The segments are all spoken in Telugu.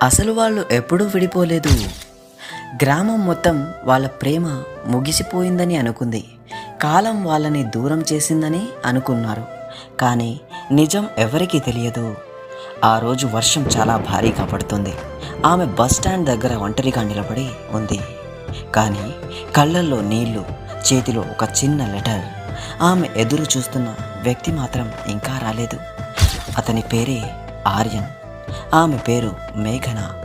అసలు వాళ్ళు ఎప్పుడూ విడిపోలేదు. గ్రామం మొత్తం వాళ్ళ ప్రేమ ముగిసిపోయిందని అనుకుంది. కాలం వాళ్ళని దూరం చేసిందని అనుకున్నారు. కానీ నిజం ఎవరికీ తెలియదు. ఆ రోజు వర్షం చాలా భారీగా పడుతుంది. ఆమె బస్ స్టాండ్ దగ్గర ఒంటరిగా నిలబడి ఉంది. కానీ కళ్ళల్లో నీళ్లు, చేతిలో ఒక చిన్న లెటర్. ఆమె ఎదురు చూస్తున్న వ్యక్తి మాత్రం ఇంకా రాలేదు. అతని పేరే ఆర్యన్, ఆమె పేరు మేఘన.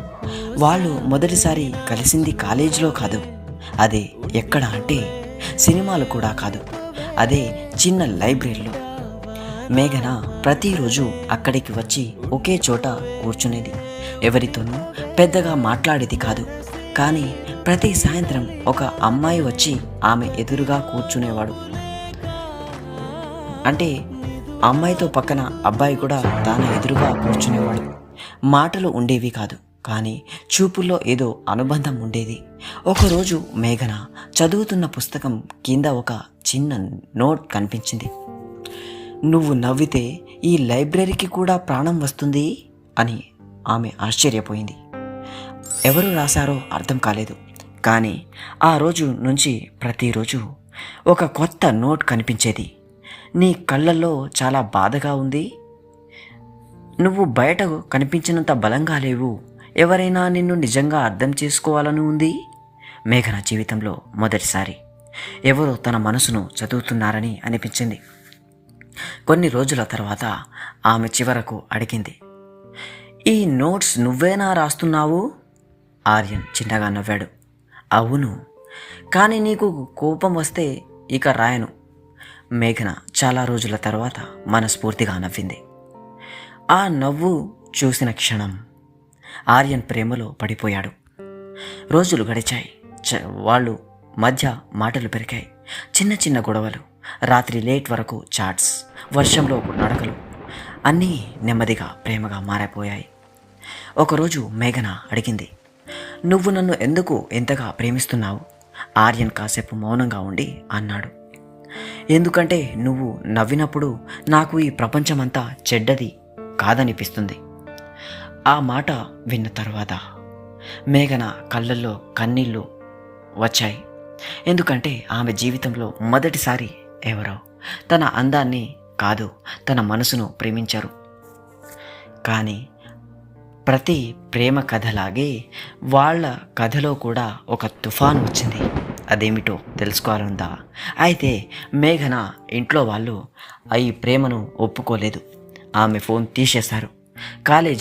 వాళ్ళు మొదటిసారి కలిసింది కాలేజీలో కాదు. అదే ఎక్కడ అంటే సినిమాలు కూడా కాదు, అదే చిన్న లైబ్రరీలో. మేఘన ప్రతిరోజు అక్కడికి వచ్చి ఒకే చోట కూర్చునేది. ఎవరితోనూ పెద్దగా మాట్లాడేది కాదు. కానీ ప్రతి సాయంత్రం ఒక అమ్మాయి వచ్చి ఆమె ఎదురుగా కూర్చునేవాడు. అంటే అమ్మాయితో పక్కన అబ్బాయి కూడా తన ఎదురుగా కూర్చునేవాడు. మాటలు ఉండేవి కాదు, కానీ చూపుల్లో ఏదో అనుబంధం ఉండేది. ఒకరోజు మేఘన చదువుతున్న పుస్తకం కింద ఒక చిన్న నోట్ కనిపించింది. "నువ్వు నవ్వితే ఈ లైబ్రరీకి కూడా ప్రాణం వస్తుంది" అని ఆమె ఆశ్చర్యపోయింది. ఎవరు రాశారో అర్థం కాలేదు. కానీ ఆ రోజు నుంచి ప్రతిరోజు ఒక కొత్త నోట్ కనిపించేది. "నీ కళ్ళల్లో చాలా బాధగా ఉంది. నువ్వు బయట కనిపించినంత బలంగా లేవు. ఎవరైనా నిన్ను నిజంగా అర్థం చేసుకోవాలని ఉంది." మేఘన జీవితంలో మొదటిసారి ఎవరో తన మనసును చదువుతున్నారని అనిపించింది. కొన్ని రోజుల తర్వాత ఆమె చివరకు అడిగింది, "ఈ నోట్స్ నువ్వేనా రాస్తున్నావు?" ఆర్యన్ చిన్నగా నవ్వాడు. "అవును, కానీ నీకు కోపం వస్తే ఇక రాయను." మేఘన చాలా రోజుల తర్వాత మనస్ఫూర్తిగా నవ్వింది. ఆ నవ్వు చూసిన క్షణం ఆర్యన్ ప్రేమలో పడిపోయాడు. రోజులు గడిచాయి. వాళ్ళు మధ్య మాటలు పెరిగాయి. చిన్న చిన్న గొడవలు, రాత్రి లేట్ వరకు చాట్స్, వర్షంలో నడకలు, అన్నీ నెమ్మదిగా ప్రేమగా మారిపోయాయి. ఒకరోజు మేఘన అడిగింది, "నువ్వు నన్ను ఎందుకు ఎంతగా ప్రేమిస్తున్నావు?" ఆర్యన్ కాసేపు మౌనంగా ఉండి అన్నాడు, "ఎందుకంటే నువ్వు నవ్వినప్పుడు నాకు ఈ ప్రపంచమంతా చెడ్డది కాదనిపిస్తుంది." ఆ మాట విన్న తర్వాత మేఘన కళ్ళల్లో కన్నీళ్ళు వచ్చాయి. ఎందుకంటే ఆమె జీవితంలో మొదటిసారి ఎవరో తన అందాన్ని కాదు, తన మనసును ప్రేమించారు. కానీ ప్రతి ప్రేమ కథలాగే వాళ్ళ కథలో కూడా ఒక తుఫాను వచ్చింది. అదేమిటో తెలుసుకోవాలందా? అయితే మేఘన ఇంట్లో వాళ్ళు ఈ ప్రేమను ఒప్పుకోలేదు. ఆమె ఫోన్ తీసేశారు. కాలేజీ